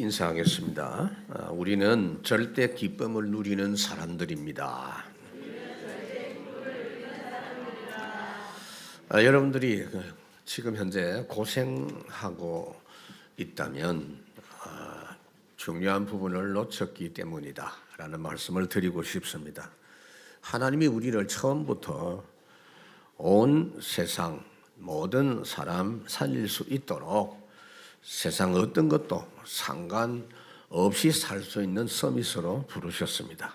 인사하겠습니다. 우리는 절대 기쁨을 누리는 사람들입니다. 여러분들이 지금 현재 고생하고 있다면 중요한 부분을 놓쳤기 때문이다 라는 말씀을 드리고 싶습니다. 하나님이 우리를 처음부터 온 세상 모든 사람 살릴 수 있도록 세상 어떤 것도 상관없이 살 수 있는 서밋으로 부르셨습니다.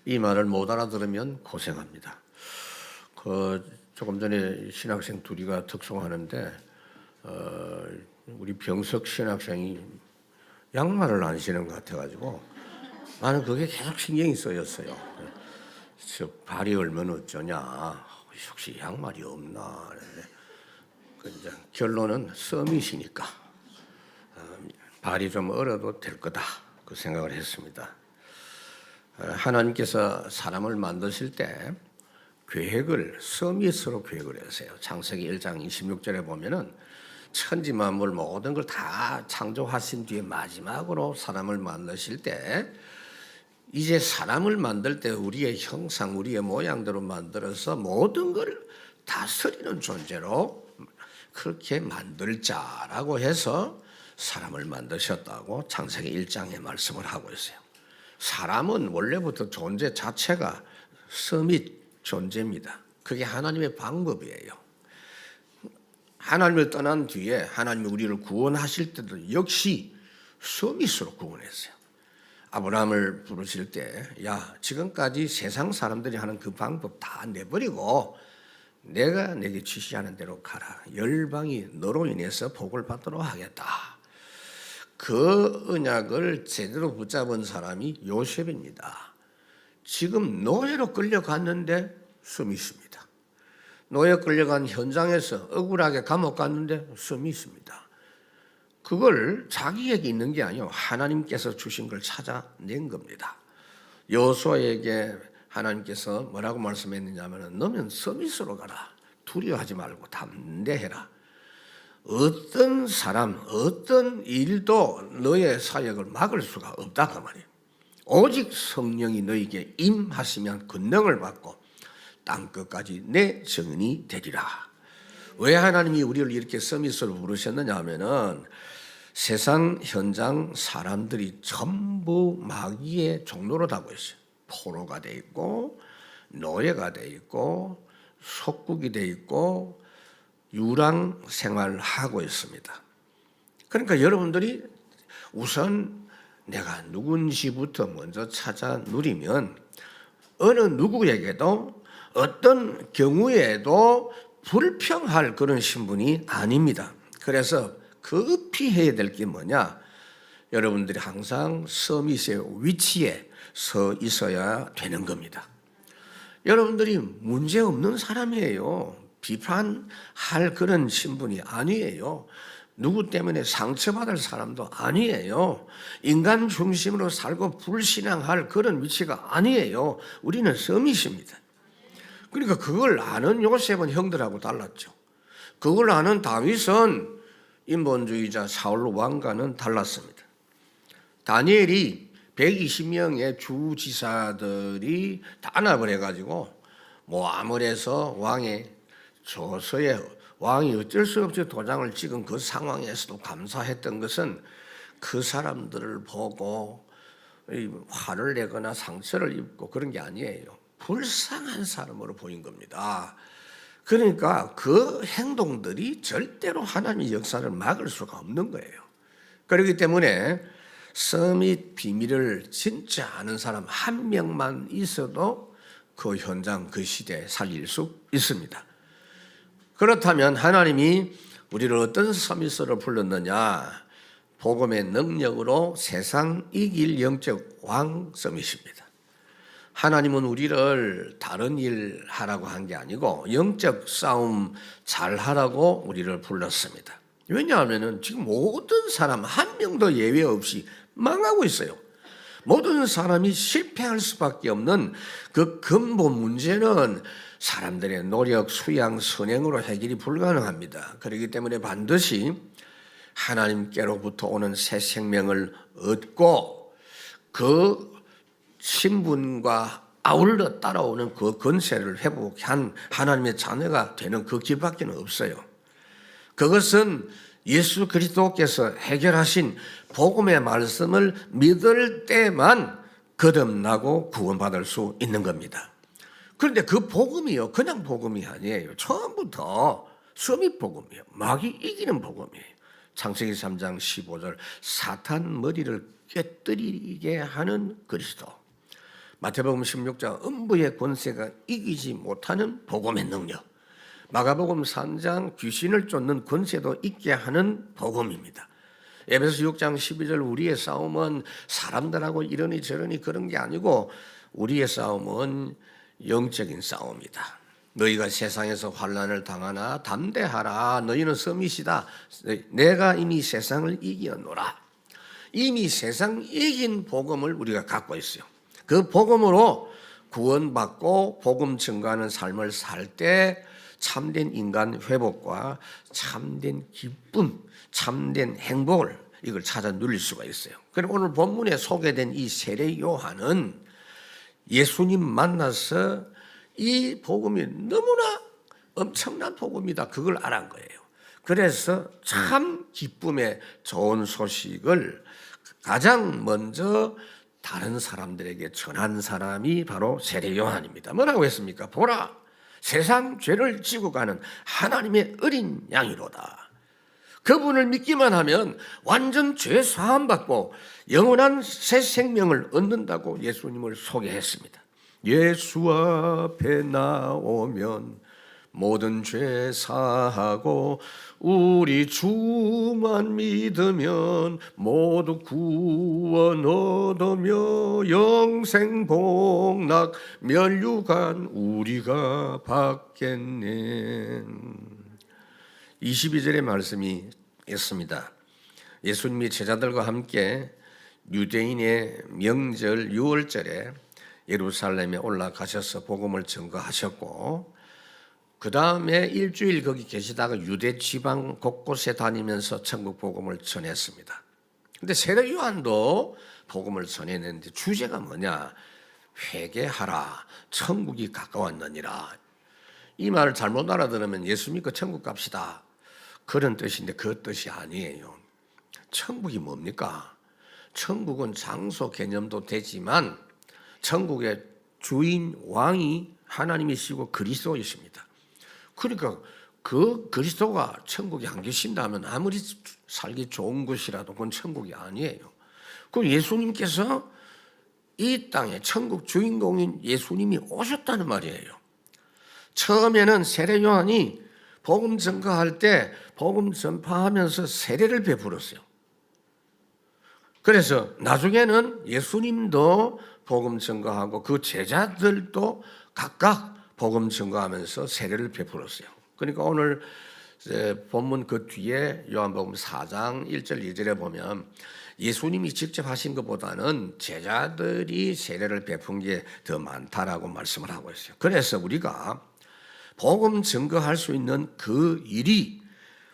이 말을 못 알아들으면 고생합니다. 조금 전에 신학생 둘이가 특송하는데 우리 병석 신학생이 양말을 안 신은 것 같아가지고 나는 그게 계속 신경이 쓰였어요. 발이 얼마나 어쩌냐, 혹시 양말이 없나. 결론은 서밋이니까 발이 좀 얼어도 될 거다 그 생각을 했습니다. 하나님께서 사람을 만드실 때 계획을 서밋으로 계획을 했어요. 창세기 1장 26절에 보면은 천지 만물 모든 걸 다 창조하신 뒤에 마지막으로 사람을 만드실 때 이제 사람을 만들 때 우리의 형상, 우리의 모양대로 만들어서 모든 걸 다스리는 존재로 그렇게 만들자라고 해서 사람을 만드셨다고 창세기 1장에 말씀을 하고 있어요. 사람은 원래부터 존재 자체가 서밋 존재입니다. 그게 하나님의 방법이에요. 하나님을 떠난 뒤에 하나님이 우리를 구원하실 때도 역시 서밋으로 구원했어요. 아브라함을 부르실 때 야, 지금까지 세상 사람들이 하는 그 방법 다 내버리고 내가 내게 지시하는 대로 가라. 열방이 너로 인해서 복을 받도록 하겠다. 그 언약을 제대로 붙잡은 사람이 요셉입니다. 지금 노예로 끌려갔는데 서밋입니다. 노예 끌려간 현장에서 억울하게 감옥 갔는데 서밋입니다. 그걸 자기에게 있는 게 아니요 하나님께서 주신 걸 찾아낸 겁니다. 여호수아에게 하나님께서 뭐라고 말씀했느냐면 너는 서밋으로 가라. 두려워하지 말고 담대해라. 어떤 사람, 어떤 일도 너의 사역을 막을 수가 없다 그 말이에요. 오직 성령이 너에게 임하시면 권능을 받고 땅끝까지 내 증인이 되리라. 왜 하나님이 우리를 이렇게 서밋으로 부르셨느냐 하면은 세상 현장 사람들이 전부 마귀의 종로로 가고 있어요. 포로가 돼 있고 노예가 돼 있고 속국이 돼 있고 유랑 생활을 하고 있습니다. 그러니까 여러분들이 우선 내가 누군지부터 먼저 찾아 누리면 어느 누구에게도 어떤 경우에도 불평할 그런 신분이 아닙니다. 그래서 급히 해야 될 게 뭐냐? 여러분들이 항상 서밋의 위치에 서 있어야 되는 겁니다. 여러분들이 문제없는 사람이에요. 비판할 그런 신분이 아니에요. 누구 때문에 상처받을 사람도 아니에요. 인간 중심으로 살고 불신앙할 그런 위치가 아니에요. 우리는 서밋입니다. 그러니까 그걸 아는 요셉은 형들하고 달랐죠. 그걸 아는 다윗은 인본주의자 사울 왕과는 달랐습니다. 다니엘이 120명의 주지사들이 단합을 해가지고 모함을 해서 왕의 조서에 왕이 어쩔 수 없이 도장을 찍은 그 상황에서도 감사했던 것은 그 사람들을 보고 화를 내거나 상처를 입고 그런 게 아니에요. 불쌍한 사람으로 보인 겁니다. 그러니까 그 행동들이 절대로 하나님의 역사를 막을 수가 없는 거예요. 그렇기 때문에 서밋 비밀을 진짜 아는 사람 한 명만 있어도 그 현장, 그 시대에 살릴 수 있습니다. 그렇다면 하나님이 우리를 어떤 서밋으로 불렀느냐? 복음의 능력으로 세상 이길 영적 왕 서밋입니다. 하나님은 우리를 다른 일 하라고 한 게 아니고 영적 싸움 잘 하라고 우리를 불렀습니다. 왜냐하면 지금 모든 사람 한 명도 예외 없이 망하고 있어요. 모든 사람이 실패할 수밖에 없는 그 근본 문제는 사람들의 노력, 수양, 선행으로 해결이 불가능합니다. 그렇기 때문에 반드시 하나님께로부터 오는 새 생명을 얻고 그 신분과 아울러 따라오는 그 권세를 회복한 하나님의 자녀가 되는 그 길밖에 없어요. 그것은 예수 그리스도께서 해결하신 복음의 말씀을 믿을 때만 거듭나고 구원받을 수 있는 겁니다. 그런데 그 복음이요, 그냥 복음이 아니에요. 처음부터 서밋 복음이에요. 마귀 이기는 복음이에요. 창세기 3장 15절 사탄 머리를 깨뜨리게 하는 그리스도. 마태복음 16장 음부의 권세가 이기지 못하는 복음의 능력. 마가복음 3장 귀신을 쫓는 권세도 있게 하는 복음입니다. 에베소 6장 12절 우리의 싸움은 사람들하고 이러니 저러니 그런 게 아니고 우리의 싸움은 영적인 싸움이다. 너희가 세상에서 환난을 당하나 담대하라. 너희는 서밋이다. 내가 이미 세상을 이기었노라. 이미 세상 이긴 복음을 우리가 갖고 있어요. 그 복음으로 구원받고 복음 증거하는 삶을 살 때 참된 인간 회복과 참된 기쁨, 참된 행복을 이걸 찾아 누릴 수가 있어요. 그리고 오늘 본문에 소개된 이 세례 요한은 예수님 만나서 이 복음이 너무나 엄청난 복음이다. 그걸 알은 거예요. 그래서 참 기쁨의 좋은 소식을 가장 먼저 다른 사람들에게 전한 사람이 바로 세례 요한입니다. 뭐라고 했습니까? 보라, 세상 죄를 지고 가는 하나님의 어린 양이로다. 그분을 믿기만 하면 완전 죄 사함 받고 영원한 새 생명을 얻는다고 예수님을 소개했습니다. 예수 앞에 나오면 모든 죄 사하고 우리 주만 믿으면 모두 구원 얻으며 영생 복락 면류관 우리가 받겠네. 22절의 말씀이 있습니다. 예수님이 제자들과 함께 유대인의 명절 6월절에 예루살렘에 올라가셔서 복음을 증거하셨고 그 다음에 일주일 거기 계시다가 유대 지방 곳곳에 다니면서 천국 복음을 전했습니다. 그런데 세례 요한도 복음을 전했는데 주제가 뭐냐? 회개하라, 천국이 가까웠느니라. 이 말을 잘못 알아들으면 예수 믿고 천국 갑시다 그런 뜻인데 그 뜻이 아니에요. 천국이 뭡니까? 천국은 장소 개념도 되지만 천국의 주인 왕이 하나님이시고 그리스도이십니다. 그러니까 그 그리스도가 천국에 안 계신다면 아무리 살기 좋은 곳이라도 그건 천국이 아니에요. 그 예수님께서 이 땅에 천국 주인공인 예수님이 오셨다는 말이에요. 처음에는 세례 요한이 복음 전가할 때 복음 전파하면서 세례를 베풀었어요. 그래서 나중에는 예수님도 복음 전가하고 그 제자들도 각각 복음 증거하면서 세례를 베풀었어요. 그러니까 오늘 본문 그 뒤에 요한복음 4장 1절 2절에 보면 예수님이 직접 하신 것보다는 제자들이 세례를 베푼 게 더 많다라고 말씀을 하고 있어요. 그래서 우리가 복음 증거할 수 있는 그 일이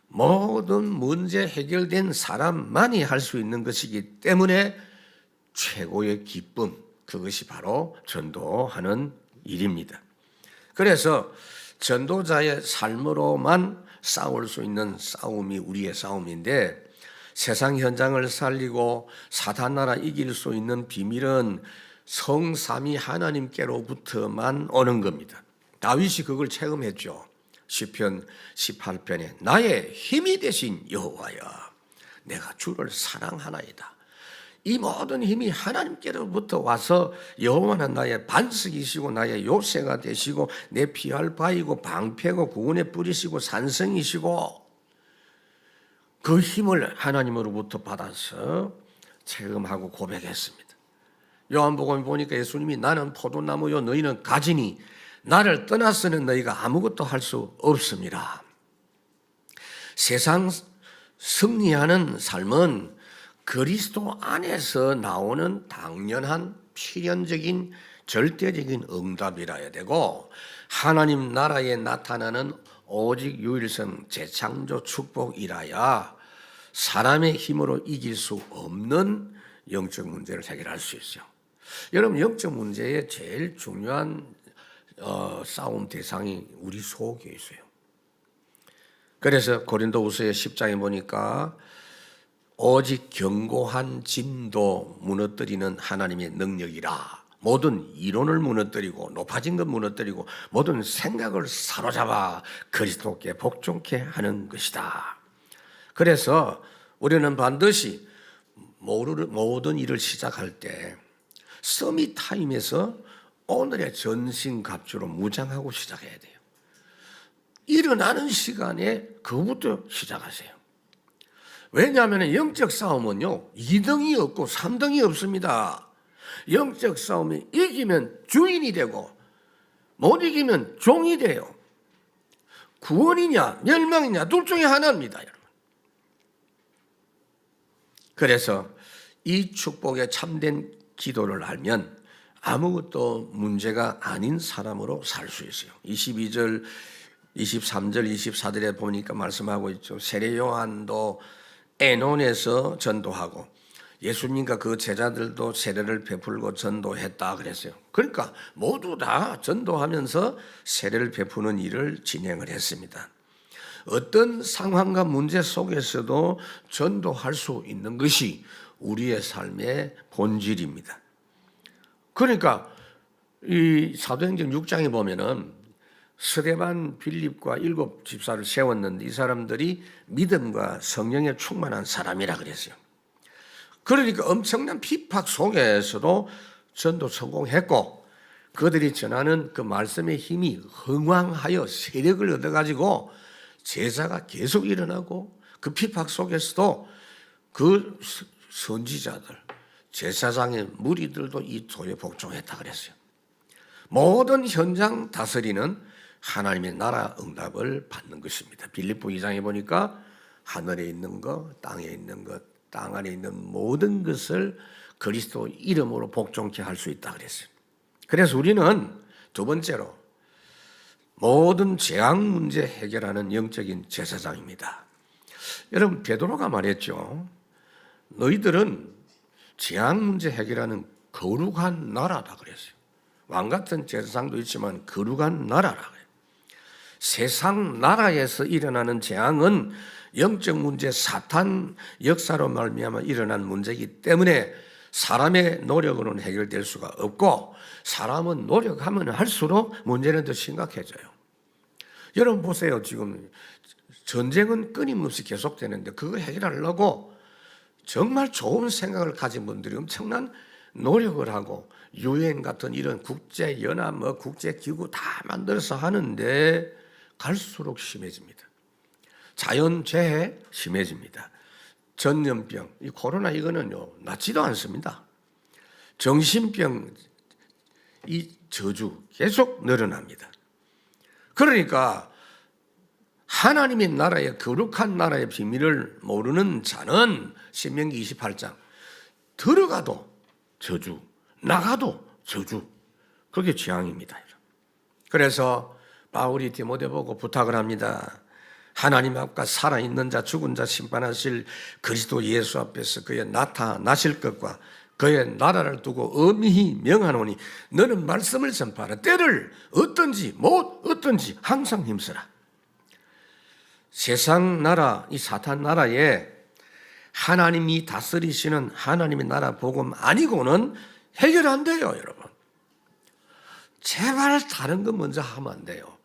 모든 문제 해결된 사람만이 할 수 있는 것이기 때문에 최고의 기쁨, 그것이 바로 전도하는 일입니다. 그래서 전도자의 삶으로만 싸울 수 있는 싸움이 우리의 싸움인데 세상 현장을 살리고 사탄 나라 이길 수 있는 비밀은 성삼위 하나님께로부터만 오는 겁니다. 다윗이 그걸 체험했죠. 시편 18편에 나의 힘이 되신 여호와여 내가 주를 사랑하나이다. 이 모든 힘이 하나님께로부터 와서 여호와는 나의 반석이시고 나의 요새가 되시고 내 피할 바위고 방패고 구원의 뿌리시고 산성이시고 그 힘을 하나님으로부터 받아서 체험하고 고백했습니다. 요한복음 보니까 예수님이 나는 포도나무요 너희는 가지니 나를 떠나서는 너희가 아무것도 할 수 없습니다. 세상 승리하는 삶은 그리스도 안에서 나오는 당연한 필연적인 절대적인 응답이라야 되고 하나님 나라에 나타나는 오직 유일성 재창조 축복이라야 사람의 힘으로 이길 수 없는 영적 문제를 해결할 수 있어요. 여러분, 영적 문제의 제일 중요한 싸움 대상이 우리 속에 있어요. 그래서 고린도후서의 10장에 보니까 오직 견고한 진도 무너뜨리는 하나님의 능력이라. 모든 이론을 무너뜨리고 높아진 것 무너뜨리고 모든 생각을 사로잡아 그리스도께 복종케 하는 것이다. 그래서 우리는 반드시 모든 일을 시작할 때 서밋 타임에서 오늘의 전신갑주로 무장하고 시작해야 돼요. 일어나는 시간에 그것부터 시작하세요. 왜냐하면 영적 싸움은요 2등이 없고 3등이 없습니다. 영적 싸움이 이기면 주인이 되고 못 이기면 종이 돼요. 구원이냐 멸망이냐 둘 중에 하나입니다, 여러분. 그래서 이 축복에 참된 기도를 알면 아무것도 문제가 아닌 사람으로 살 수 있어요. 22절, 23절, 24절에 보니까 말씀하고 있죠. 세례 요한도 에논에서 전도하고 예수님과 그 제자들도 세례를 베풀고 전도했다 그랬어요. 그러니까 모두 다 전도하면서 세례를 베푸는 일을 진행을 했습니다. 어떤 상황과 문제 속에서도 전도할 수 있는 것이 우리의 삶의 본질입니다. 그러니까 이 사도행전 6장에 보면은 스데반, 빌립과 7 집사를 세웠는데 이 사람들이 믿음과 성령에 충만한 사람이라 그랬어요. 그러니까 엄청난 핍박 속에서도 전도 성공했고 그들이 전하는 그 말씀의 힘이 흥왕하여 세력을 얻어가지고 제사가 계속 일어나고 그 핍박 속에서도 그 선지자들, 제사장의 무리들도 이 도에 복종했다 그랬어요. 모든 현장 다스리는 하나님의 나라 응답을 받는 것입니다. 빌립보 2장에 보니까 하늘에 있는 것, 땅에 있는 것, 땅 안에 있는 모든 것을 그리스도 이름으로 복종케 할 수 있다 그랬어요. 그래서 우리는 두 번째로 모든 재앙 문제 해결하는 영적인 제사장입니다. 여러분, 베드로가 말했죠. 너희들은 재앙 문제 해결하는 거룩한 나라다 그랬어요. 왕 같은 제사장도 있지만 거룩한 나라라 그래요. 세상 나라에서 일어나는 재앙은 영적 문제, 사탄 역사로 말미암아 일어난 문제이기 때문에 사람의 노력으로는 해결될 수가 없고 사람은 노력하면 할수록 문제는 더 심각해져요. 여러분 보세요. 지금 전쟁은 끊임없이 계속되는데 그거 해결하려고 정말 좋은 생각을 가진 분들이 엄청난 노력을 하고 유엔 같은 이런 국제연합, 국제기구 다 만들어서 하는데 갈수록 심해집니다. 자연재해 심해집니다. 전염병, 이 코로나 이거는요 낫지도 않습니다. 정신병, 이 저주 계속 늘어납니다. 그러니까 하나님의 나라의 거룩한 나라의 비밀을 모르는 자는 신명기 28장 들어가도 저주, 나가도 저주, 그게 재앙입니다. 그래서 바울이 디모데 보고 부탁을 합니다. 하나님 앞과 살아있는 자 죽은 자 심판하실 그리스도 예수 앞에서 그의 나타나실 것과 그의 나라를 두고 엄히 명하노니 너는 말씀을 전파하라. 때를 어떤지 못 어떤지 항상 힘쓰라. 세상 나라, 이 사탄 나라에 하나님이 다스리시는 하나님의 나라 복음 아니고는 해결 안 돼요, 여러분. 제발 다른 거 먼저 하면 안 돼요.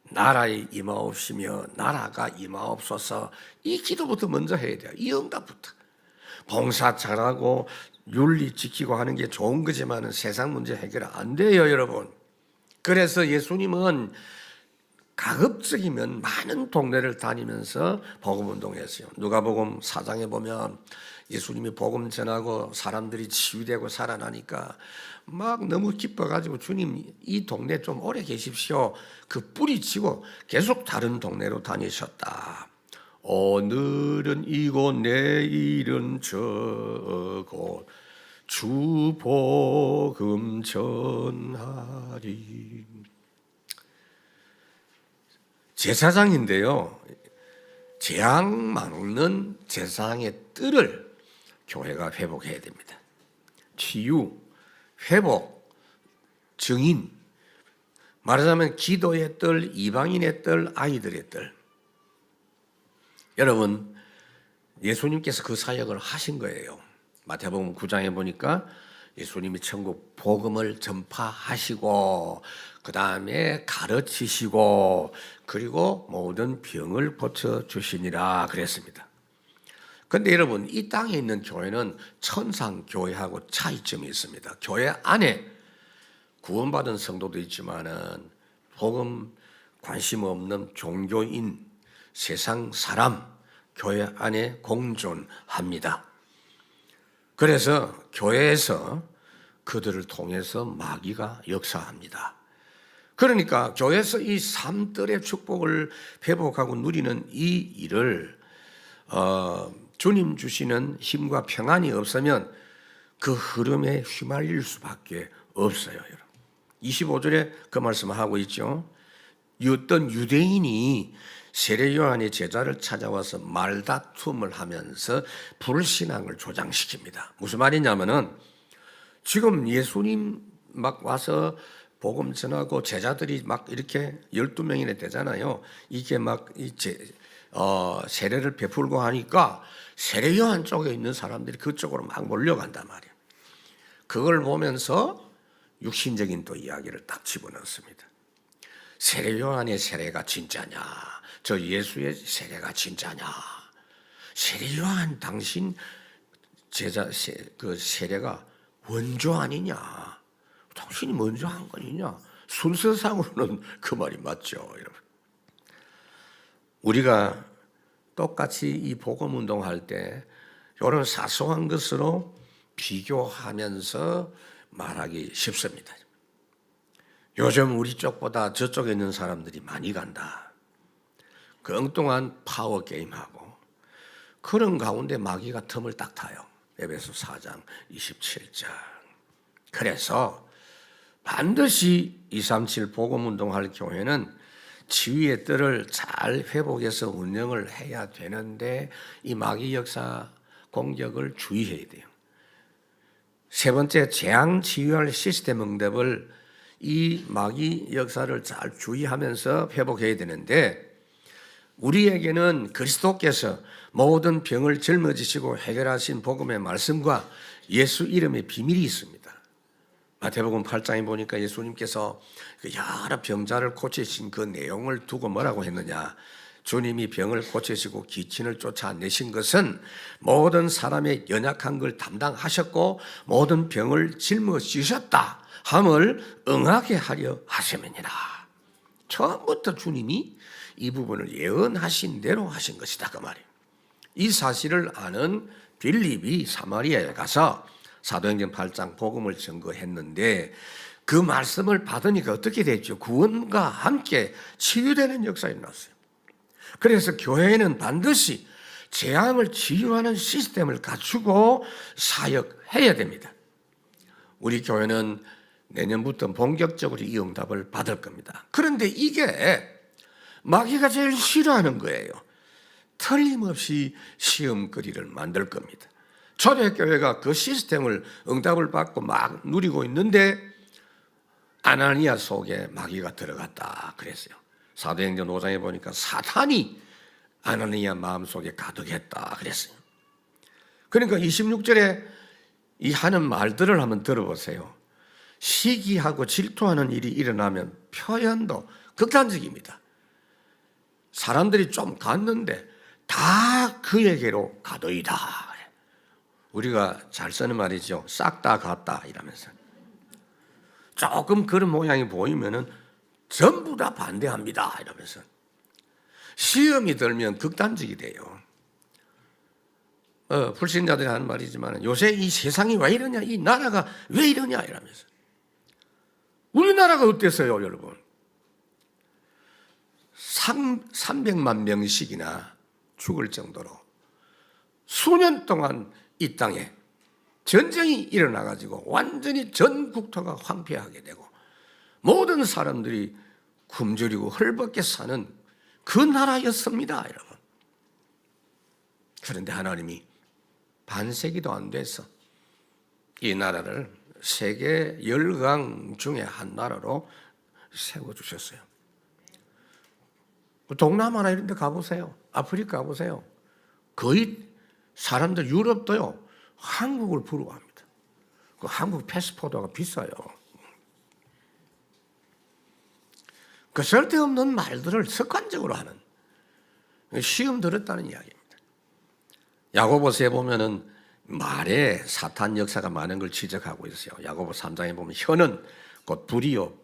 나라에 임하옵시며 나라가 임하옵소서, 이 기도부터 먼저 해야 돼요. 이 응답부터. 봉사 잘하고 윤리 지키고 하는 게 좋은 거지만 세상 문제 해결 안 돼요, 여러분. 그래서 예수님은 가급적이면 많은 동네를 다니면서 복음 운동했어요. 누가복음 4장에 보면 예수님이 복음 전하고 사람들이 치유되고 살아나니까 막 너무 기뻐가지고 주님 이 동네 좀 오래 계십시오. 그 뿌리치고 계속 다른 동네로 다니셨다. 오늘은 이곳 내일은 저곳 주 복음 전하리. 제사장인데요, 재앙 막는 제사장의 뜰을 교회가 회복해야 됩니다. 치유, 회복, 증인, 말하자면 기도의 뜰, 이방인의 뜰, 아이들의 뜰. 여러분, 예수님께서 그 사역을 하신 거예요. 마태복음 9장에 보니까 예수님이 천국 복음을 전파하시고 그 다음에 가르치시고 그리고 모든 병을 고쳐주시니라 그랬습니다. 그런데 여러분, 이 땅에 있는 교회는 천상교회하고 차이점이 있습니다. 교회 안에 구원받은 성도도 있지만은 복음 관심 없는 종교인, 세상 사람, 교회 안에 공존합니다. 그래서 교회에서 그들을 통해서 마귀가 역사합니다. 그러니까 교회에서 이 삼들의 축복을 회복하고 누리는 이 일을 주님 주시는 힘과 평안이 없으면 그 흐름에 휘말릴 수밖에 없어요. 여러분. 25절에 그 말씀을 하고 있죠. 어떤 유대인이 세례 요한의 제자를 찾아와서 말다툼을 하면서 불신앙을 조장시킵니다. 무슨 말이냐면은 지금 예수님 막 와서 복음 전하고 제자들이 막 이렇게 12명이나 되잖아요. 이게 막 세례를 베풀고 하니까 세례 요한 쪽에 있는 사람들이 그쪽으로 막 몰려간단 말이에요. 그걸 보면서 육신적인 또 이야기를 딱 집어넣습니다. 세례 요한의 세례가 진짜냐? 저 예수의 세례가 진짜냐? 세례 요한 당신 제자 그 세례가 원조 아니냐? 당신이 먼저 한 거 아니냐? 순서상으로는 그 말이 맞죠, 여러분. 우리가 똑같이 이 복음 운동할 때 이런 사소한 것으로 비교하면서 말하기 쉽습니다. 요즘 우리 쪽보다 저쪽에 있는 사람들이 많이 간다. 그 엉뚱한 파워 게임하고 그런 가운데 마귀가 틈을 딱 타요. 에베소 4장 27절. 그래서 반드시 237 복음 운동할 교회는 지위의 뜰을 잘 회복해서 운영을 해야 되는데 이 마귀 역사 공격을 주의해야 돼요. 세 번째, 재앙 치유할 시스템 응답을 이 마귀 역사를 잘 주의하면서 회복해야 되는데 우리에게는 그리스도께서 모든 병을 짊어지시고 해결하신 복음의 말씀과 예수 이름의 비밀이 있습니다. 마태복음 8장에 보니까 예수님께서 여러 병자를 고치신 그 내용을 두고 뭐라고 했느냐? 주님이 병을 고치시고 기친을 쫓아내신 것은 모든 사람의 연약한 걸 담당하셨고 모든 병을 짊어지셨다 함을 응하게 하려 하심이니라. 처음부터 주님이 이 부분을 예언하신 대로 하신 것이다 그 말이에요. 이 사실을 아는 빌립이 사마리아에 가서 사도행전 8장 복음을 증거했는데 그 말씀을 받으니까 어떻게 됐죠? 구원과 함께 치유되는 역사가 일어났어요. 그래서 교회는 반드시 재앙을 치유하는 시스템을 갖추고 사역해야 됩니다. 우리 교회는 내년부터 본격적으로 이 응답을 받을 겁니다. 그런데 이게 마귀가 제일 싫어하는 거예요. 틀림없이 시험거리를 만들 겁니다. 초대교회가 그 시스템을 응답을 받고 막 누리고 있는데 아나니아 속에 마귀가 들어갔다 그랬어요. 사도행전 5장에 보니까 사탄이 아나니아 마음속에 가득했다 그랬어요. 그러니까 26절에 이 하는 말들을 한번 들어보세요. 시기하고 질투하는 일이 일어나면 표현도 극단적입니다. 사람들이 좀 갔는데 다 그에게로 가더이다. 우리가 잘 쓰는 말이죠. 싹 다 갔다 이러면서. 조금 그런 모양이 보이면은 전부 다 반대합니다 이러면서. 시험이 들면 극단적이 돼요. 불신자들이 하는 말이지만 요새 이 세상이 왜 이러냐, 이 나라가 왜 이러냐 이러면서. 우리나라가 어땠어요 여러분? 300만 명씩이나 죽을 정도로 수년 동안 이 땅에 전쟁이 일어나가지고 완전히 전 국토가 황폐하게 되고 모든 사람들이 굶주리고 헐벗게 사는 그 나라였습니다 여러분. 그런데 하나님이 반세기도 안 돼서 이 나라를 세계 열강 중에 한 나라로 세워주셨어요. 동남아나 이런 데 가보세요. 아프리카 가보세요. 거의 사람들 유럽도요, 한국을 부러워합니다. 그 한국 패스포드가 비싸요. 그 쓸데없는 말들을 습관적으로 하는, 시험 들었다는 이야기입니다. 야고보서에 보면은 말에 사탄 역사가 많은 걸 지적하고 있어요. 야고보 3장에 보면 혀는 곧 불이요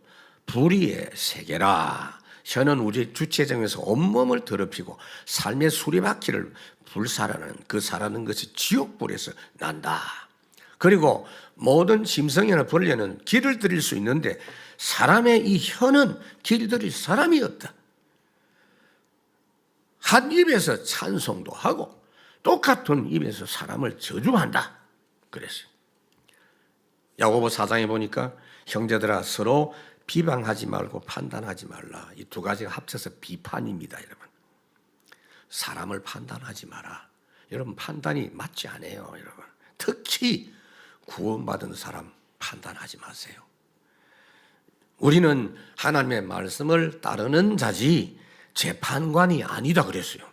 불의의 세계라. 혀는 우리 주체정에서 온몸을 더럽히고 삶의 수리바퀴를 불살하는, 그 살아는 것이 지옥불에서 난다. 그리고 모든 짐승이나 벌레는 길을 들일 수 있는데 사람의 이 혀는 길 들일 사람이 없다. 한 입에서 찬송도 하고 똑같은 입에서 사람을 저주한다. 그랬어요. 야고보 4장에 보니까 형제들아 서로 비방하지 말고 판단하지 말라. 이 두 가지가 합쳐서 비판입니다, 여러분. 사람을 판단하지 마라. 여러분, 판단이 맞지 않아요, 여러분. 특히 구원받은 사람 판단하지 마세요. 우리는 하나님의 말씀을 따르는 자지 재판관이 아니다 그랬어요.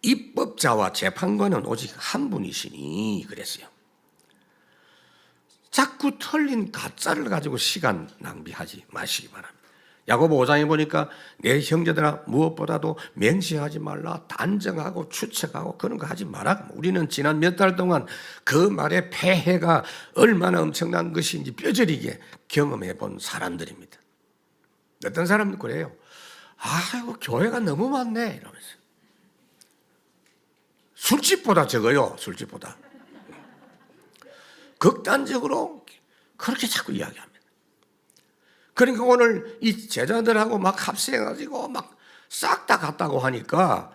입법자와 재판관은 오직 한 분이시니 그랬어요. 자꾸 틀린 가짜를 가지고 시간 낭비하지 마시기 바랍니다. 야고보 5장에 보니까 내 형제들아 무엇보다도 맹세하지 말라, 단정하고 추측하고 그런 거 하지 마라. 우리는 지난 몇 달 동안 그 말의 폐해가 얼마나 엄청난 것인지 뼈저리게 경험해 본 사람들입니다. 어떤 사람은 그래요. 아이고 교회가 너무 많네 이러면서. 술집보다 적어요. 술집보다. 극단적으로 그렇게 자꾸 이야기합니다. 그러니까 오늘 이 제자들하고 막 합세해가지고 막 싹 다 갔다고 하니까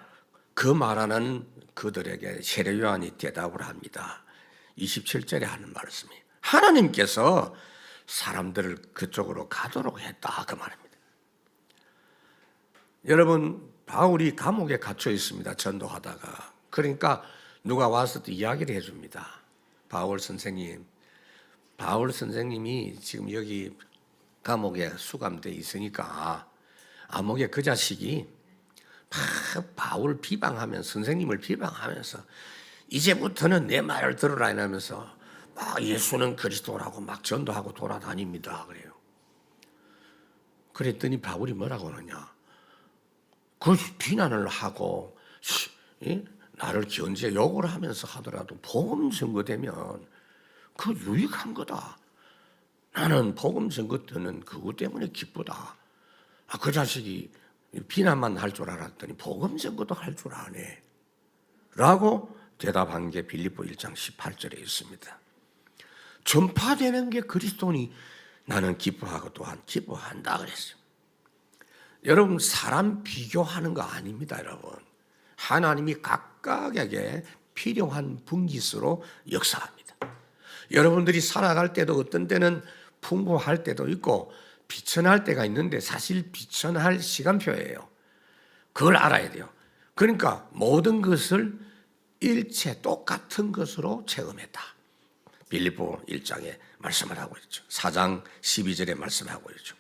그 말하는 그들에게 세례 요한이 대답을 합니다. 27절에 하는 말씀이 하나님께서 사람들을 그쪽으로 가도록 했다 그 말입니다. 여러분, 바울이 감옥에 갇혀 있습니다. 전도하다가. 그러니까 누가 와서 또 이야기를 해줍니다. 바울 선생님이 지금 여기 감옥에 수감되어 있으니까 암흑에 그 자식이 막 바울 비방하면서, 선생님을 비방하면서 이제부터는 내 말을 들으라 이러면서 막 예수는 그리스도라고 막 전도하고 돌아다닙니다. 그래요. 그랬더니 바울이 뭐라고 하느냐. 그 비난을 하고 나를 견제 욕을 하면서 하더라도 복음 선거되면 그 유익한 거다. 나는 복음 선거 때는 그것 때문에 기쁘다. 그 자식이 비난만 할 줄 알았더니 복음 선거도 할 줄 아네. 라고 대답한 게 빌립보 1장 18절에 있습니다. 전파되는 게 그리스도니 나는 기뻐하고 또한 기뻐한다 그랬어요. 여러분, 사람 비교하는 거 아닙니다, 여러분. 하나님이 각각에게 필요한 분깃으로 역사합니다. 여러분들이 살아갈 때도 어떤 때는 풍부할 때도 있고 비천할 때가 있는데 사실 비천할 시간표예요. 그걸 알아야 돼요. 그러니까 모든 것을 일체 똑같은 것으로 체험했다. 빌립보 1장에 말씀을 하고 있죠. 4장 12절에 말씀하고 있죠.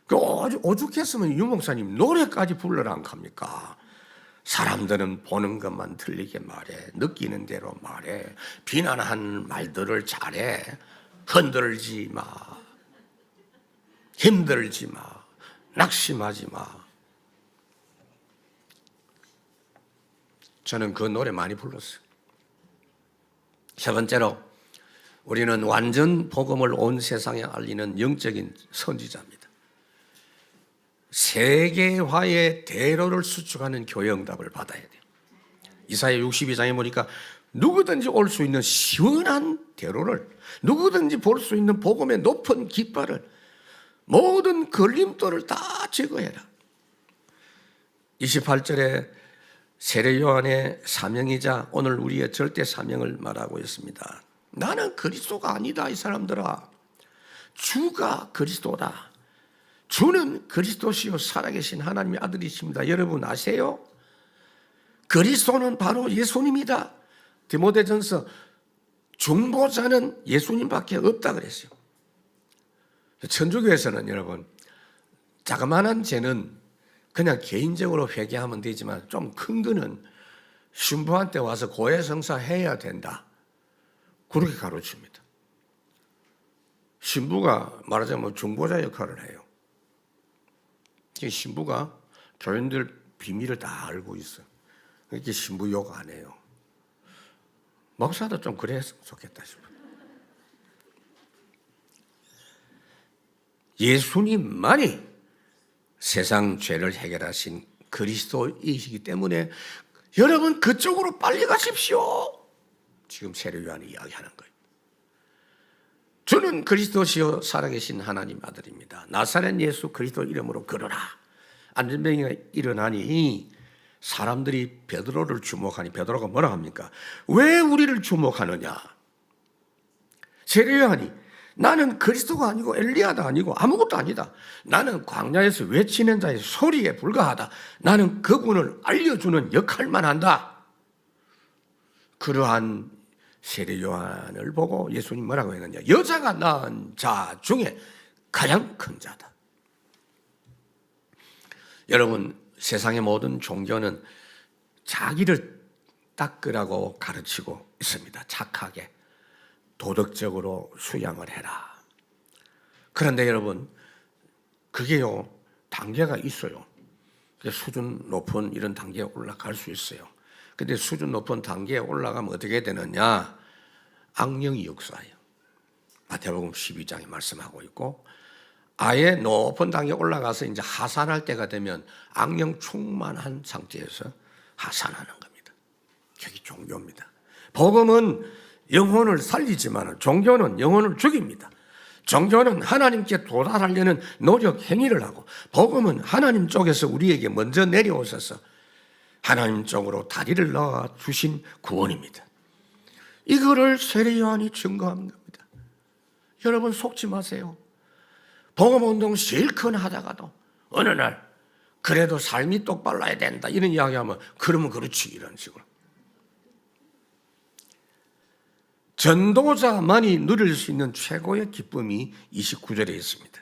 그 오죽했으면 유 목사님 노래까지 불러라 안 합니까? 사람들은 보는 것만 틀리게 말해, 느끼는 대로 말해, 비난한 말들을 잘해. 흔들지 마, 힘들지 마, 낙심하지 마. 저는 그 노래 많이 불렀어요. 세 번째로 우리는 완전 복음을 온 세상에 알리는 영적인 선지자입니다. 세계화의 대로를 수축하는 교회 응답을 받아야 돼요. 이사야 62장에 보니까 누구든지 올 수 있는 시원한 대로를, 누구든지 볼 수 있는 복음의 높은 깃발을, 모든 걸림돌을 다 제거해라. 28절에 세례 요한의 사명이자 오늘 우리의 절대 사명을 말하고 있습니다. 나는 그리스도가 아니다 이 사람들아. 주가 그리스도다. 주는 그리스도시요 살아계신 하나님의 아들이십니다. 여러분 아세요? 그리스도는 바로 예수님이다. 디모데전서 중보자는 예수님밖에 없다 그랬어요. 천주교에서는 여러분, 자그마한 죄는 그냥 개인적으로 회개하면 되지만 좀 큰 거는 신부한테 와서 고해성사 해야 된다, 그렇게 가르칩니다. 신부가 말하자면 중보자 역할을 해요. 신부가 교인들 비밀을 다 알고 있어. 이렇게 신부 욕 안 해요. 목사도 좀 그랬으면 좋겠다 싶어요. 예수님만이 세상 죄를 해결하신 그리스도이시기 때문에 여러분 그쪽으로 빨리 가십시오. 지금 세례 요한이 이야기하는 거예요. 주는 그리스도시요 살아계신 하나님 아들입니다. 나사렛 예수 그리스도 이름으로 걸어라. 안전병이가 일어나니 사람들이 베드로를 주목하니 베드로가 뭐라 합니까? 왜 우리를 주목하느냐? 세례 요한이 나는 그리스도가 아니고 엘리야도 아니고 아무것도 아니다. 나는 광야에서 외치는 자의 소리에 불과하다. 나는 그분을 알려주는 역할만 한다. 그러한 세례 요한을 보고 예수님 뭐라고 했느냐? 여자가 낳은 자 중에 가장 큰 자다. 여러분, 세상의 모든 종교는 자기를 닦으라고 가르치고 있습니다. 착하게 도덕적으로 수양을 해라. 그런데 여러분, 그게요 단계가 있어요. 수준 높은 이런 단계에 올라갈 수 있어요. 근데 수준 높은 단계에 올라가면 어떻게 되느냐? 악령이 역사해요. 마태복음 12장에 말씀하고 있고, 아예 높은 단계에 올라가서 이제 하산할 때가 되면 악령 충만한 상태에서 하산하는 겁니다. 그게 종교입니다. 복음은 영혼을 살리지만 종교는 영혼을 죽입니다. 종교는 하나님께 도달하려는 노력 행위를 하고, 복음은 하나님 쪽에서 우리에게 먼저 내려오셔서 하나님 쪽으로 다리를 넣어 주신 구원입니다. 이거를 세례 요한이 증거한 겁니다. 여러분 속지 마세요. 복음운동 실컷 하다가도 어느 날 그래도 삶이 똑바라야 된다 이런 이야기하면 그러면 그렇지 이런 식으로. 전도자만이 누릴 수 있는 최고의 기쁨이 29절에 있습니다.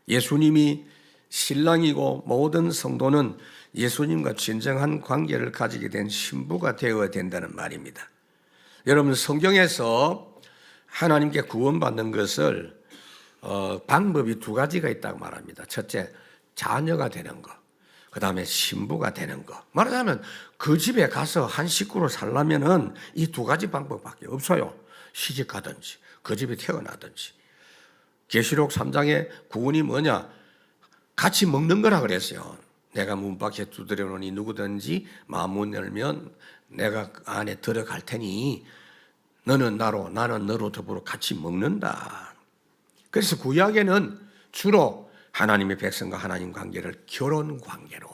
예수님이 신랑이고 모든 성도는 예수님과 진정한 관계를 가지게 된 신부가 되어야 된다는 말입니다. 여러분, 성경에서 하나님께 구원받는 것을 방법이 두 가지가 있다고 말합니다. 첫째, 자녀가 되는 것. 그 다음에 신부가 되는 것. 말하자면 그 집에 가서 한 식구로 살려면은 이 두 가지 방법밖에 없어요. 시집가든지 그 집에 태어나든지. 계시록 3장의 구원이 뭐냐? 같이 먹는 거라 그랬어요. 내가 문 밖에 두드려 놓으니 누구든지 마음 열면 내가 그 안에 들어갈 테니 너는 나로 나는 너로 더불어 같이 먹는다. 그래서 구약에는 주로 하나님의 백성과 하나님 관계를 결혼 관계로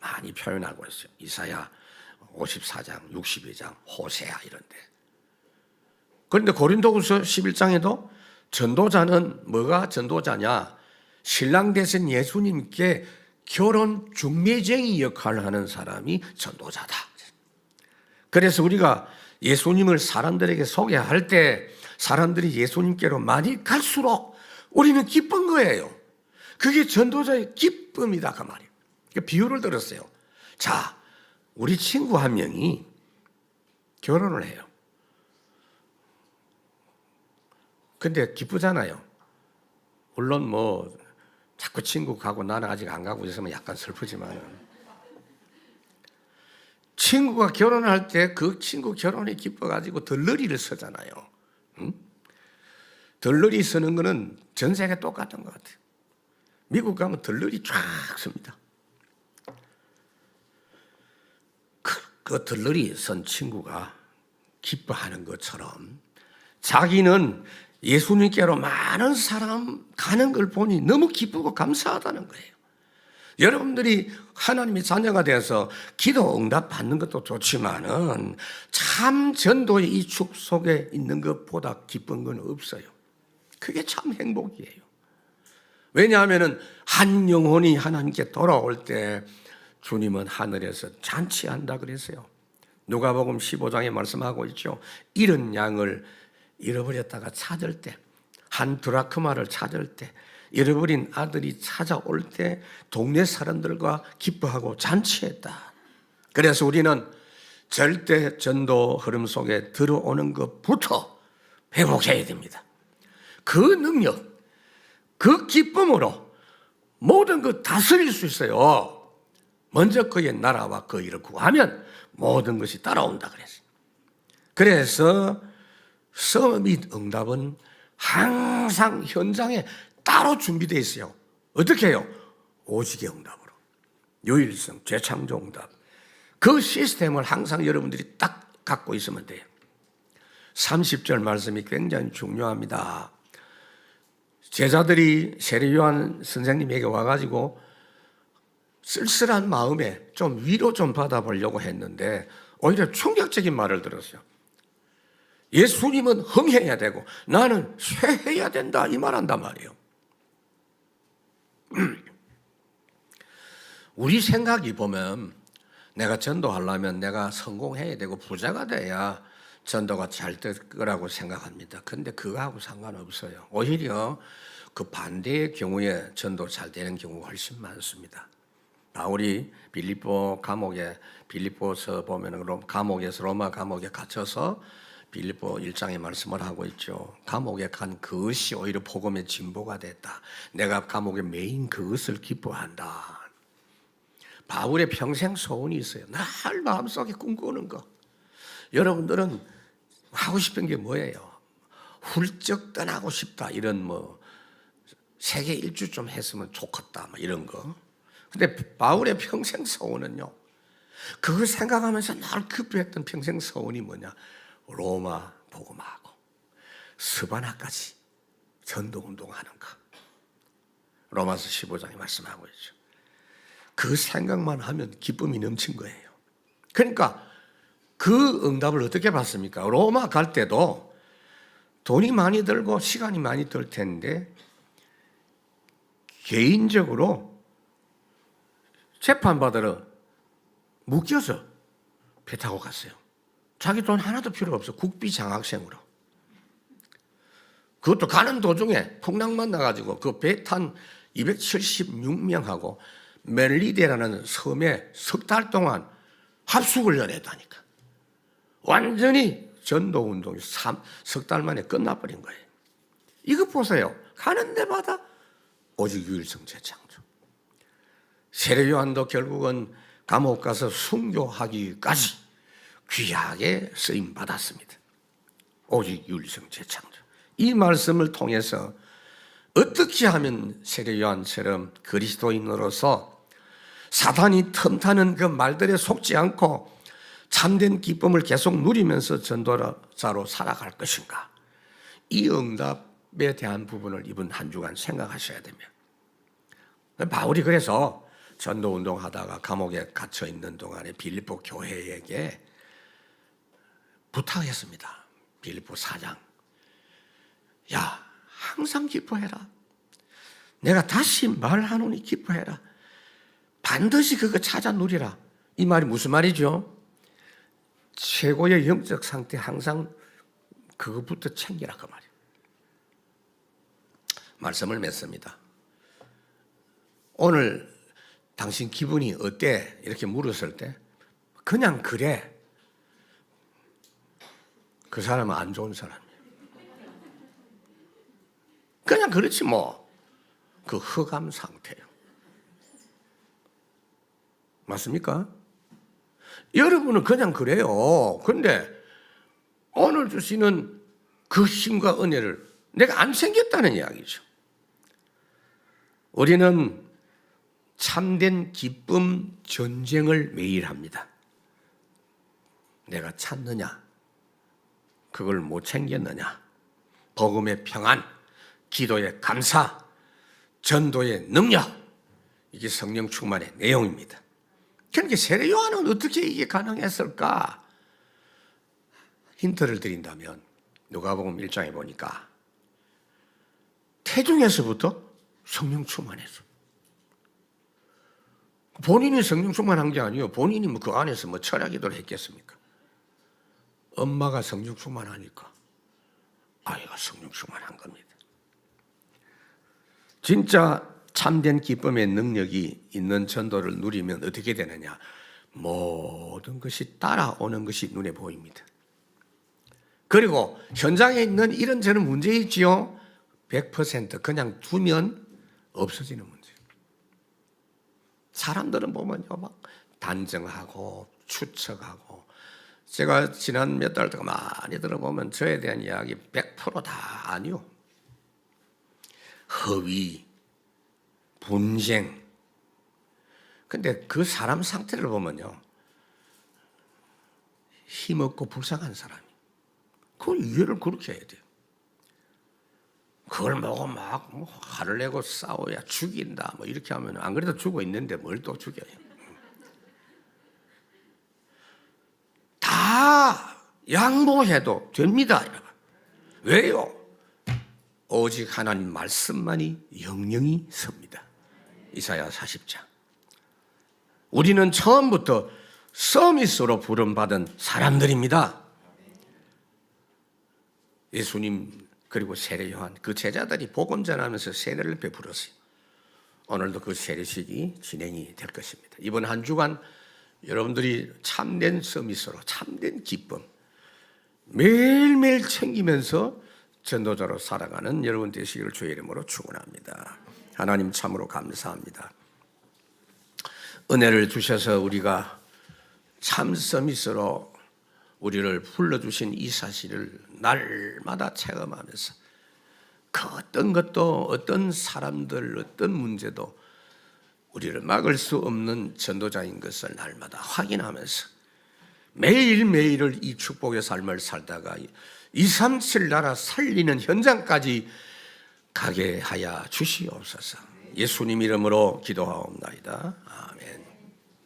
많이 표현하고 있어요. 이사야 54장, 62장, 호세아 이런데. 그런데 고린도후서 11장에도 전도자는 뭐가 전도자냐? 신랑 되신 예수님께 결혼 중매쟁이 역할을 하는 사람이 전도자다. 그래서 우리가 예수님을 사람들에게 소개할 때 사람들이 예수님께로 많이 갈수록 우리는 기쁜 거예요. 그게 전도자의 기쁨이다 그 말이에요. 비유를 들었어요. 자, 우리 친구 한 명이 결혼을 해요. 근데 기쁘잖아요. 물론 뭐 자꾸 친구 가고 나는 아직 안 가고 있으면 약간 슬프지만, 친구가 결혼할 때 그 친구 결혼이 기뻐가지고 덜러리를 서잖아요. 응? 덜러리 서는 거는 전 세계 똑같은 것 같아요. 미국 가면 덜러리 쫙 섭니다. 그 덜러리 선 친구가 기뻐하는 것처럼 자기는 예수님께로 많은 사람 가는 걸 보니 너무 기쁘고 감사하다는 거예요. 여러분들이 하나님의 자녀가 되어서 기도 응답 받는 것도 좋지만은 참 전도의 이 축 속에 있는 것보다 기쁜 건 없어요. 그게 참 행복이에요. 왜냐하면은 한 영혼이 하나님께 돌아올 때 주님은 하늘에서 잔치한다 그랬어요. 누가복음 15장에 말씀하고 있죠. 이런 양을 잃어버렸다가 찾을 때, 한 드라크마를 찾을 때, 잃어버린 아들이 찾아올 때 동네 사람들과 기뻐하고 잔치했다. 그래서 우리는 절대 전도 흐름 속에 들어오는 것부터 회복해야 됩니다. 그 능력, 그 기쁨으로 모든 것 다스릴 수 있어요. 먼저 그의 나라와 그 일을 구하면 모든 것이 따라온다 그랬어요. 그래서 서밋 응답은 항상 현장에 따로 준비되어 있어요. 어떻게 해요? 오직의 응답으로. 유일성, 재창조 응답. 그 시스템을 항상 여러분들이 딱 갖고 있으면 돼요. 30절 말씀이 굉장히 중요합니다. 제자들이 세례 요한 선생님에게 와가지고 쓸쓸한 마음에 좀 위로 좀 받아보려고 했는데 오히려 충격적인 말을 들었어요. 예수님은 흥해야 되고 나는 쇠해야 된다 이 말한단 말이에요. 우리 생각이 보면 내가 전도하려면 내가 성공해야 되고 부자가 돼야 전도가 잘 될 거라고 생각합니다. 근데 그거하고 상관없어요. 오히려 그 반대의 경우에 전도 잘 되는 경우가 훨씬 많습니다. 바울이 빌립보서 보면 감옥에서 로마 감옥에 갇혀서 빌립보 1장의 말씀을 하고 있죠. 감옥에 간 그것이 오히려 복음의 진보가 됐다. 내가 감옥에 매인 그것을 기뻐한다. 바울의 평생 소원이 있어요. 늘 마음속에 꿈꾸는 거. 여러분들은 하고 싶은 게 뭐예요? 훌쩍 떠나고 싶다. 이런 세계 일주 좀 했으면 좋겠다. 이런 거. 근데 바울의 평생 소원은요. 그걸 생각하면서 늘 기뻐했던 평생 소원이 뭐냐? 로마 복음하고 스바나까지 전도운동하는 거. 로마서 15장에 말씀하고 있죠. 그 생각만 하면 기쁨이 넘친 거예요. 그러니까 그 응답을 어떻게 받습니까? 로마 갈 때도 돈이 많이 들고 시간이 많이 들 텐데 개인적으로 재판받으러 묶여서 배 타고 갔어요. 자기 돈 하나도 필요 없어. 국비 장학생으로. 그것도 가는 도중에 풍랑만 나가지고 그 배 탄 276명하고 멜리데라는 섬에 석 달 동안 합숙을 했다니까. 완전히 전도운동이 석 달 만에 끝나버린 거예요. 이거 보세요. 가는 데마다 오직 유일성 재창조. 세례 요한도 결국은 감옥 가서 순교하기까지 귀하게 쓰임 받았습니다. 오직 유일성 재창조. 이 말씀을 통해서 어떻게 하면 세례 요한처럼 그리스도인으로서 사탄이 틈타는 그 말들에 속지 않고 참된 기쁨을 계속 누리면서 전도자로 살아갈 것인가? 이 응답에 대한 부분을 이번 한 주간 생각하셔야 됩니다. 바울이 그래서 전도운동 하다가 감옥에 갇혀 있는 동안에 빌립보 교회에게 부탁했습니다. 빌립보 4장. 야, 항상 기뻐해라. 내가 다시 말하노니 기뻐해라. 반드시 그거 찾아 누리라. 이 말이 무슨 말이죠? 최고의 영적 상태 항상 그것부터 챙기라 그 말이에요. 말씀을 맺습니다. 오늘 당신 기분이 어때? 이렇게 물었을 때 그냥 그래. 그 사람은 안 좋은 사람이에요. 그냥 그렇지 뭐. 그 흑암 상태예요. 맞습니까? 여러분은 그냥 그래요. 그런데 오늘 주시는 그 힘과 은혜를 내가 안 생겼다는 이야기죠. 우리는 참된 기쁨 전쟁을 매일 합니다. 내가 찾느냐? 그걸 못 챙겼느냐? 복음의 평안, 기도의 감사, 전도의 능력, 이게 성령 충만의 내용입니다. 그러니까 세례 요한은 어떻게 이게 가능했을까? 힌트를 드린다면 누가복음 1장에 보니까 태중에서부터 성령 충만했어. 본인이 성령 충만한 게 아니에요. 본인이 그 안에서 철야 기도를 했겠습니까? 엄마가 성령 충만하니까 이거 성령 충만한 겁니다. 진짜 참된 기쁨의 능력이 있는 전도를 누리면 어떻게 되느냐? 모든 것이 따라오는 것이 눈에 보입니다. 그리고 현장에 있는 이런저런 문제 있지요. 100% 그냥 두면 없어지는 문제. 사람들은 보면요, 막 단정하고 추측하고. 제가 지난 몇 달 동안 많이 들어보면 저에 대한 이야기 100%다 아니요. 허위, 분쟁. 근데 그 사람 상태를 보면요, 힘없고 불쌍한 사람이. 그걸 이해를 그렇게 해야 돼요. 그걸 보고 막 화를 내고 싸워야 죽인다 뭐 이렇게 하면 안 그래도 죽어 있는데 뭘 또 죽여요. 다 양보해도 됩니다. 왜요? 오직 하나님 말씀만이 영영이 섭니다. 이사야 40장. 우리는 처음부터 서밋으로 부름받은 사람들입니다. 예수님 그리고 세례 요한 그 제자들이 복음 전하면서 세례를 베풀었어요. 오늘도 그 세례식이 진행이 될 것입니다. 이번 한 주간 여러분들이 참된 서밋으로 참된 기쁨 매일매일 챙기면서 전도자로 살아가는 여러분 되시기를 주의 이름으로 축원합니다. 하나님 참으로 감사합니다. 은혜를 주셔서 우리가 참 서밋으로 우리를 불러주신 이 사실을 날마다 체험하면서 그 어떤 것도 어떤 사람들 어떤 문제도 우리를 막을 수 없는 전도자인 것을 날마다 확인하면서 매일매일을 이 축복의 삶을 살다가 237 나라 살리는 현장까지 가게 하여 주시옵소서. 예수님 이름으로 기도하옵나이다. 아멘.